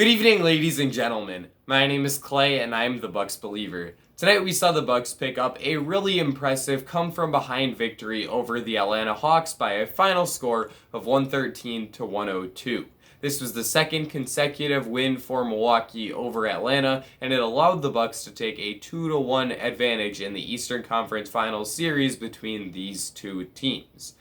Good evening, ladies and gentlemen. My name is Clay, and I'm the Bucks believer. Tonight we saw the Bucks pick up a really impressive come-from-behind victory over the Atlanta Hawks by a final score of 113 to 102. This was the second consecutive win for Milwaukee over Atlanta, and it allowed the Bucks to take a 2-1 advantage in the Eastern Conference Finals series between these two teams.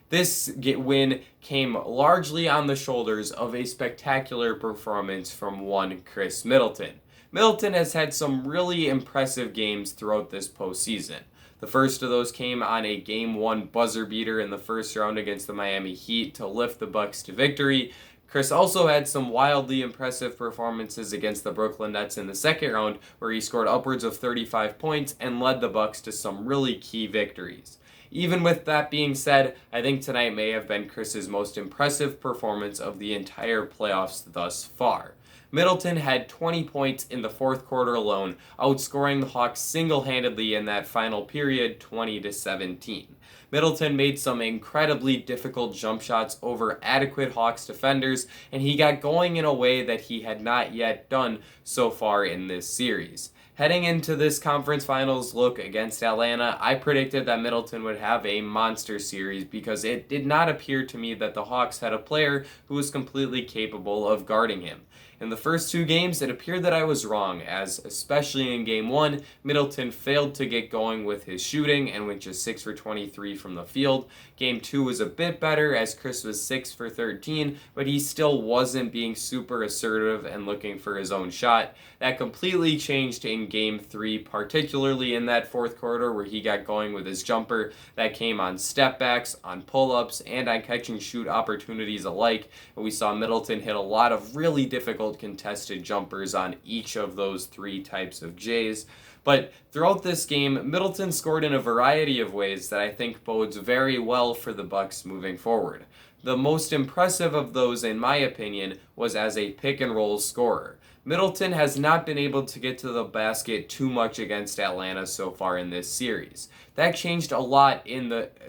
This win came largely on the shoulders of a spectacular performance from one Khris Middleton. Middleton has had some really impressive games throughout this postseason. The first of those came on a Game 1 buzzer beater in the first round against the Miami Heat to lift the Bucks to victory. Khris also had some wildly impressive performances against the Brooklyn Nets in the second round, where he scored upwards of 35 points and led the Bucks to some really key victories. Even with that being said, I think tonight may have been Khris's most impressive performance of the entire playoffs thus far. Middleton had 20 points in the fourth quarter alone, outscoring the Hawks single-handedly in that final period 20-17. Middleton made some incredibly difficult jump shots over adequate Hawks defenders, and he got going in a way that he had not yet done so far in this series. Heading into this conference finals look against Atlanta, I predicted that Middleton would have a monster series because it did not appear to me that the Hawks had a player who was completely capable of guarding him. In the first two games, it appeared that I was wrong, as especially in Game 1, Middleton failed to get going with his shooting and went just 6 for 23 from the field. Game 2 was a bit better, as Khris was 6 for 13, but he still wasn't being super assertive and looking for his own shot. That completely changed in Game 3, particularly in that fourth quarter where he got going with his jumper. That came on step backs, on pull-ups, and on catch and shoot opportunities alike. And we saw Middleton hit a lot of really difficult contested jumpers on each of those three types of J's. But throughout this game, Middleton scored in a variety of ways that I think bodes very well for the Bucks moving forward. The most impressive of those, in my opinion, was as a pick-and-roll scorer. Middleton has not been able to get to the basket too much against Atlanta so far in this series. That changed a lot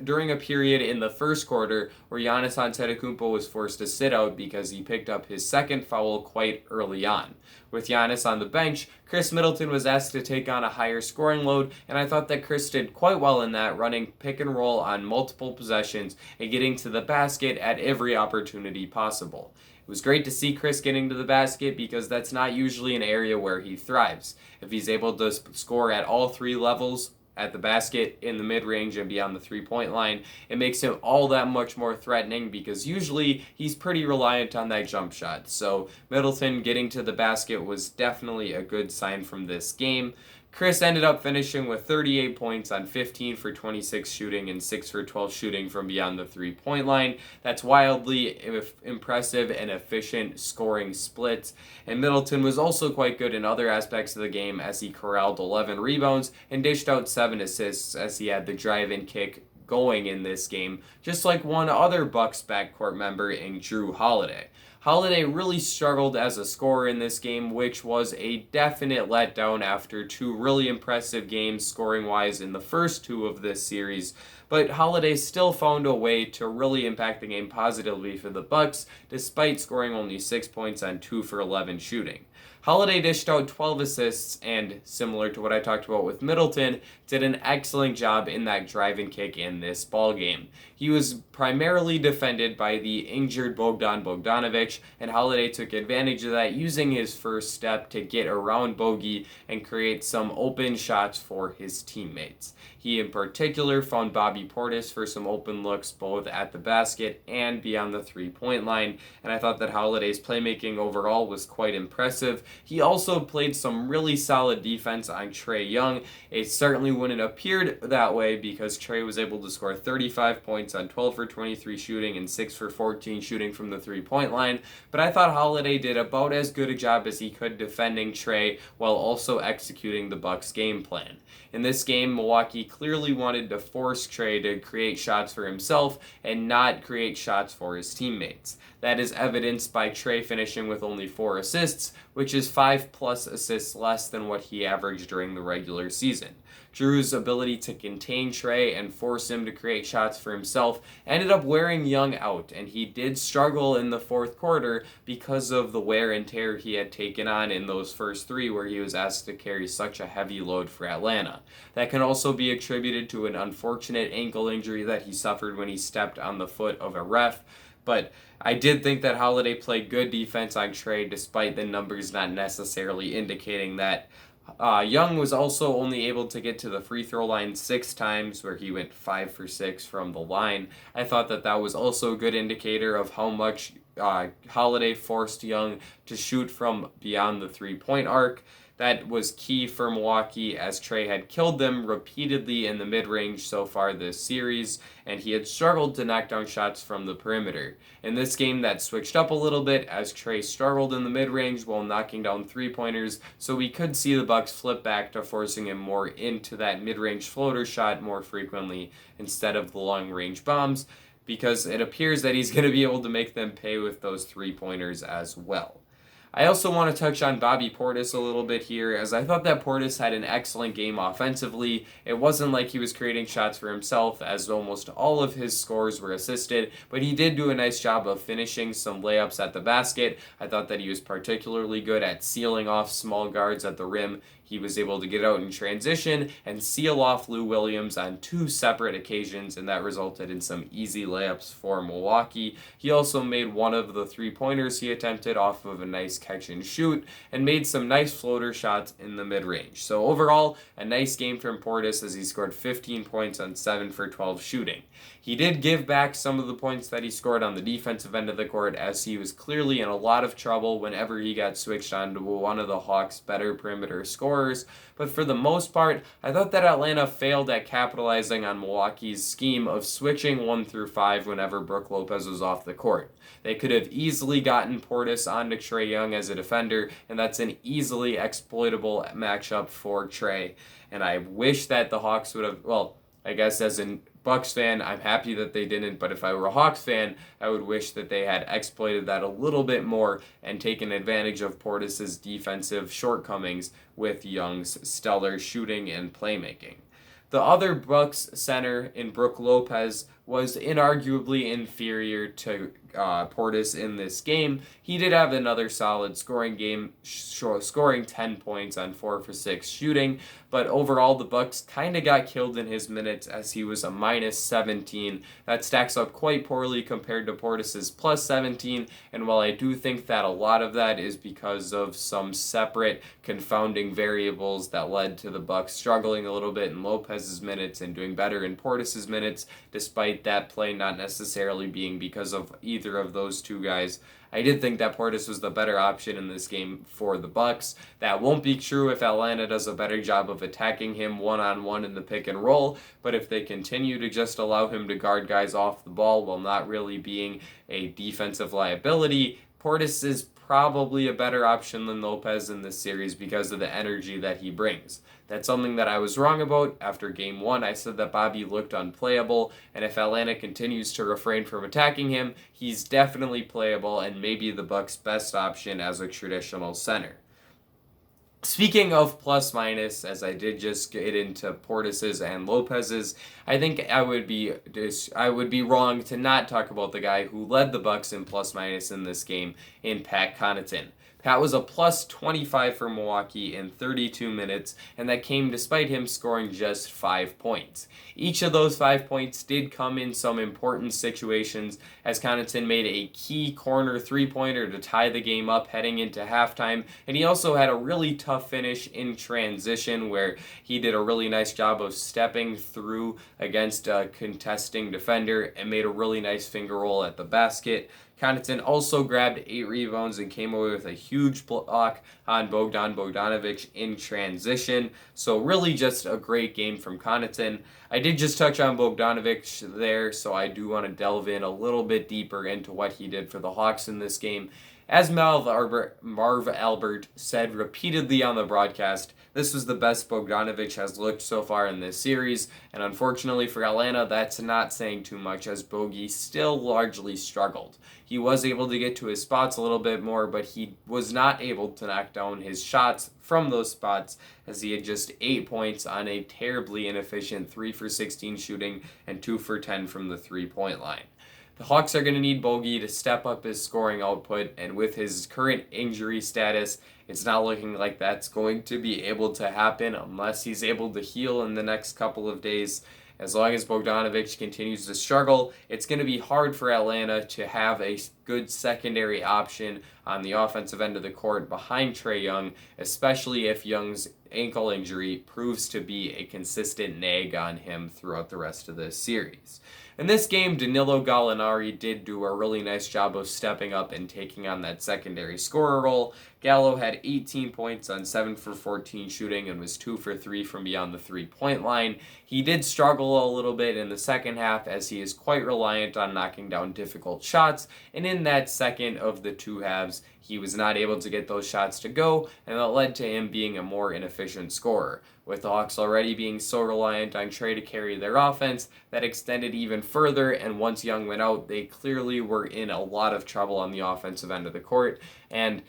during a period in the first quarter where Giannis Antetokounmpo was forced to sit out because he picked up his second foul quite early on. With Giannis on the bench, Khris Middleton was asked to take on a higher scoring load, and I thought that Khris did quite well in that, running pick and roll on multiple possessions and getting to the basket at every opportunity possible. It was great to see Khris getting to the basket because that's not usually an area where he thrives. If he's able to score at all three levels, at the basket, in the mid-range, and beyond the three-point line, it makes him all that much more threatening because usually he's pretty reliant on that jump shot. So Middleton getting to the basket was definitely a good sign from this game. Khris ended up finishing with 38 points on 15 for 26 shooting and 6 for 12 shooting from beyond the three-point line. That's wildly impressive and efficient scoring splits. And Middleton was also quite good in other aspects of the game as he corralled 11 rebounds and dished out 7 assists as he had the drive-in kick going in this game, just like one other Bucks backcourt member in Jrue Holiday. Holiday really struggled as a scorer in this game, which was a definite letdown after two really impressive games scoring-wise in the first two of this series. But Holiday still found a way to really impact the game positively for the Bucks, despite scoring only 6 points on 2 for 11 shooting. Holiday dished out 12 assists and, similar to what I talked about with Middleton, did an excellent job in that drive and kick in this ballgame. He was primarily defended by the injured Bogdan Bogdanovic, and Holiday took advantage of that, using his first step to get around Bogey and create some open shots for his teammates. He in particular found Bobby Portis for some open looks both at the basket and beyond the three-point line, and I thought that Holiday's playmaking overall was quite impressive. He also played some really solid defense on Trae Young. It certainly wouldn't have appeared that way because Trae was able to score 35 points on 12 for 23 shooting and 6 for 14 shooting from the three-point line, but I thought Holiday did about as good a job as he could defending Trae while also executing the Bucks' game plan. In this game, Milwaukee clearly wanted to force Trae to create shots for himself and not create shots for his teammates. That is evidenced by Trae finishing with only 4 assists, which is 5+ assists less than what he averaged during the regular season. Jrue's ability to contain Trae and force him to create shots for himself ended up wearing Young out, and he did struggle in the fourth quarter because of the wear and tear he had taken on in those first three, where he was asked to carry such a heavy load for Atlanta. That can also be attributed to an unfortunate ankle injury that he suffered when he stepped on the foot of a ref. But I did think that Holiday played good defense on Trae, despite the numbers not necessarily indicating that. Young was also only able to get to the free throw line 6 times, where he went 5 for 6 from the line. I thought that that was also a good indicator of how much Holiday forced Young to shoot from beyond the 3-point arc. That was key for Milwaukee, as Trae had killed them repeatedly in the mid-range so far this series, and he had struggled to knock down shots from the perimeter. In this game, that switched up a little bit, as Trae struggled in the mid-range while knocking down three-pointers, so we could see the Bucks flip back to forcing him more into that mid-range floater shot more frequently instead of the long-range bombs, because it appears that he's going to be able to make them pay with those three-pointers as well. I also want to touch on Bobby Portis a little bit here, as I thought that Portis had an excellent game offensively. It wasn't like he was creating shots for himself, as almost all of his scores were assisted, but he did do a nice job of finishing some layups at the basket. I thought that he was particularly good at sealing off small guards at the rim. He was able to get out in transition and seal off Lou Williams on 2 separate occasions, and that resulted in some easy layups for Milwaukee. He also made one of the 3-pointers he attempted off of a nice catch and shoot, and made some nice floater shots in the mid-range. So overall, a nice game from Portis, as he scored 15 points on 7 for 12 shooting. He did give back some of the points that he scored on the defensive end of the court, as he was clearly in a lot of trouble whenever he got switched on to one of the Hawks' better perimeter scorers. But for the most part, I thought that Atlanta failed at capitalizing on Milwaukee's scheme of switching 1 through 5 whenever Brook Lopez was off the court. They could have easily gotten Portis onto Trae Young as a defender, and that's an easily exploitable matchup for Trae. And I wish that the Hawks would have, well, I guess as a Bucks fan, I'm happy that they didn't, but if I were a Hawks fan, I would wish that they had exploited that a little bit more and taken advantage of Portis' defensive shortcomings with Young's stellar shooting and playmaking. The other Bucks center in Brook Lopez was inarguably inferior to Portis in this game. He did have another solid scoring game, scoring 10 points on 4 for 6 shooting, but overall the Bucks kind of got killed in his minutes, as he was a minus 17. That stacks up quite poorly compared to Portis' plus 17, and while I do think that a lot of that is because of some separate confounding variables that led to the Bucks struggling a little bit in Lopez's minutes and doing better in Portis' minutes, despite that play not necessarily being because of either of those two guys, I did think that Portis was the better option in this game for the Bucks. That won't be true if Atlanta does a better job of attacking him one-on-one in the pick and roll, but if they continue to just allow him to guard guys off the ball while not really being a defensive liability, Portis is probably a better option than Lopez in this series because of the energy that he brings. That's something that I was wrong about. After game 1, I said that Bobby looked unplayable, and if Atlanta continues to refrain from attacking him, he's definitely playable and maybe the Bucks' best option as a traditional center. Speaking of plus minus, as I did just get into Portis's and Lopez's, I think I would be wrong to not talk about the guy who led the Bucks in plus minus in this game, in Pat Connaughton. Pat was a plus 25 for Milwaukee in 32 minutes, and that came despite him scoring just 5 points. Each of those 5 points did come in some important situations, as Connaughton made a key corner three-pointer to tie the game up heading into halftime, and he also had a really tough finish in transition where he did a really nice job of stepping through against a contesting defender and made a really nice finger roll at the basket. Connaughton also grabbed 8 rebounds and came away with a huge block on Bogdan Bogdanovic in transition. So really just a great game from Connaughton. I did just touch on Bogdanovic there, so I do want to delve in a little bit deeper into what he did for the Hawks in this game. As Marv Albert said repeatedly on the broadcast, this was the best Bogdanovic has looked so far in this series, and unfortunately for Atlanta, that's not saying too much as Bogey still largely struggled. He was able to get to his spots a little bit more, but he was not able to knock down his shots from those spots as he had just 8 points on a terribly inefficient 3 for 16 shooting and 2 for 10 from the 3-point line. The Hawks are going to need Bogey to step up his scoring output, and with his current injury status, it's not looking like that's going to be able to happen unless he's able to heal in the next couple of days. As long as Bogdanovic continues to struggle, it's going to be hard for Atlanta to have a good secondary option on the offensive end of the court behind Trae Young, especially if Young's ankle injury proves to be a consistent nag on him throughout the rest of this series. In this game, Danilo Gallinari did do a really nice job of stepping up and taking on that secondary scorer role. Gallo had 18 points on 7 for 14 shooting and was 2 for 3 from beyond the 3-point line. He did struggle a little bit in the second half as he is quite reliant on knocking down difficult shots, and in that second of the two halves, he was not able to get those shots to go, and that led to him being a more inefficient scorer. With the Hawks already being so reliant on Trae to carry their offense, that extended even further, and once Young went out, they clearly were in a lot of trouble on the offensive end of the court, and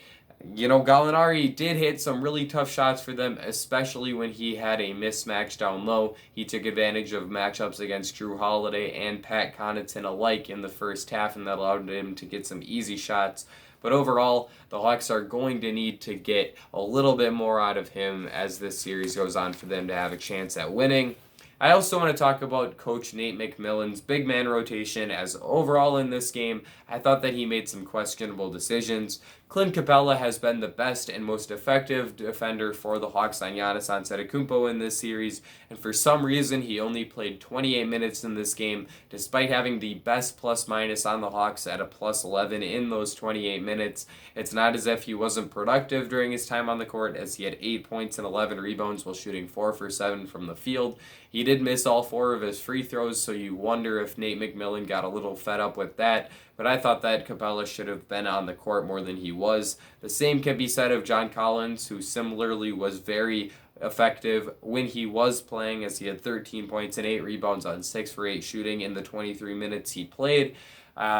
Gallinari did hit some really tough shots for them, especially when he had a mismatch down low. He took advantage of matchups against Jrue Holiday and Pat Connaughton alike in the first half, and that allowed him to get some easy shots. But overall, the Hawks are going to need to get a little bit more out of him as this series goes on for them to have a chance at winning. I also want to talk about Coach Nate McMillan's big man rotation, as overall in this game, I thought that he made some questionable decisions. Clint Capella has been the best and most effective defender for the Hawks on Giannis Antetokounmpo in this series, and for some reason he only played 28 minutes in this game, despite having the best plus-minus on the Hawks at a plus 11 in those 28 minutes. It's not as if he wasn't productive during his time on the court, as he had 8 points and 11 rebounds while shooting 4 for 7 from the field. He did miss all 4 of his free throws, so you wonder if Nate McMillan got a little fed up with that, but I thought that Capella should have been on the court more than he was. The same can be said of John Collins, who similarly was very effective when he was playing, as he had 13 points and 8 rebounds on 6 for 8 shooting in the 23 minutes he played.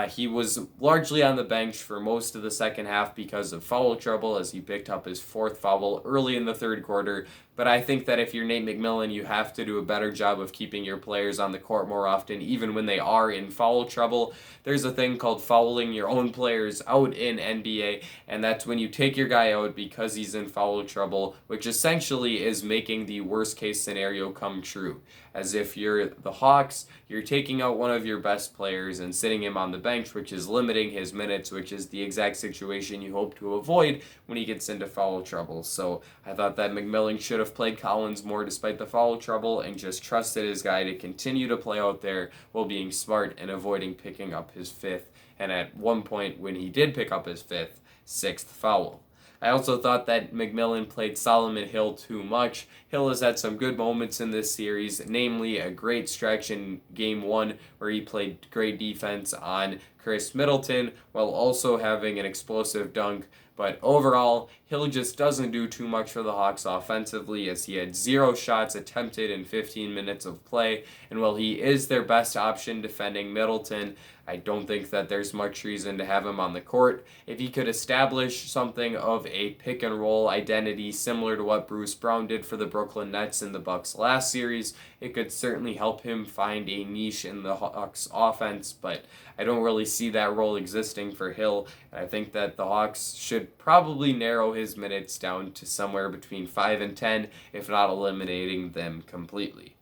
He was largely on the bench for most of the second half because of foul trouble, as he picked up his 4th foul early in the third quarter. But I think that if you're Nate McMillan, you have to do a better job of keeping your players on the court more often, even when they are in foul trouble. There's a thing called fouling your own players out in NBA, and that's when you take your guy out because he's in foul trouble, which essentially is making the worst case scenario come true. As if you're the Hawks, you're taking out one of your best players and sitting him on the bench, which is limiting his minutes, which is the exact situation you hope to avoid when he gets into foul trouble. So I thought that McMillan should have played Collins more despite the foul trouble and just trusted his guy to continue to play out there while being smart and avoiding picking up his 5th, and at one point when he did pick up his 5th, 6th foul. I also thought that McMillan played Solomon Hill too much. Hill has had some good moments in this series, namely a great stretch in Game 1 where he played great defense on Khris Middleton while also having an explosive dunk. But overall, Hill just doesn't do too much for the Hawks offensively, as he had 0 shots attempted in 15 minutes of play. And while he is their best option defending Middleton, I don't think that there's much reason to have him on the court. If he could establish something of a pick and roll identity similar to what Bruce Brown did for the Brooklyn Nets in the Bucks last series, it could certainly help him find a niche in the Hawks offense, but I don't really see that role existing for Hill. I think that the Hawks should probably narrow his minutes down to somewhere between 5 and 10, if not eliminating them completely.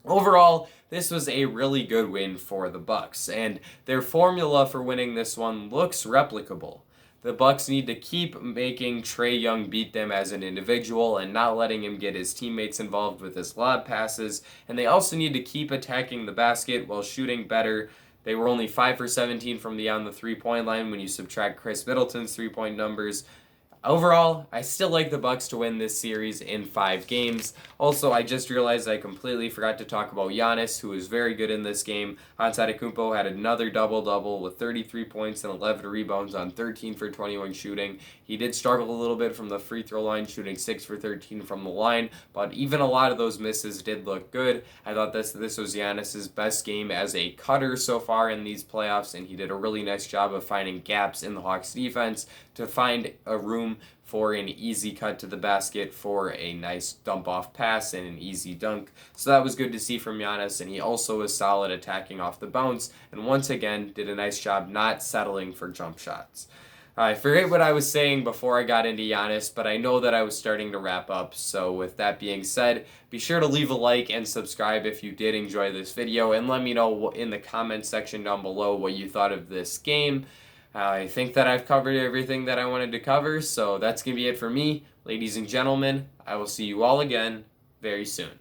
Overall, this was a really good win for the Bucks, and their formula for winning this one looks replicable. The Bucks need to keep making Trae Young beat them as an individual and not letting him get his teammates involved with his lob passes, and they also need to keep attacking the basket while shooting better. They were only 5 for 17 from beyond the 3-point line when you subtract Khris Middleton's 3-point numbers. Overall, I still like the Bucks to win this series in 5 games. Also, I just realized I completely forgot to talk about Giannis, who was very good in this game. Antetokounmpo had another double-double with 33 points and 11 rebounds on 13 for 21 shooting. He did struggle a little bit from the free throw line, shooting 6 for 13 from the line, but even a lot of those misses did look good. I thought this was Giannis's best game as a cutter so far in these playoffs, and he did a really nice job of finding gaps in the Hawks defense to find a room for an easy cut to the basket, for a nice dump off pass and an easy dunk. So that was good to see from Giannis, and he also was solid attacking off the bounce, and once again did a nice job not settling for jump shots. I forget what I was saying before I got into Giannis, but I know that I was starting to wrap up. So with that being said, be sure to leave a like and subscribe if you did enjoy this video, and let me know in the comment section down below what you thought of this game. I think that I've covered everything that I wanted to cover, so that's going to be it for me. Ladies and gentlemen, I will see you all again very soon.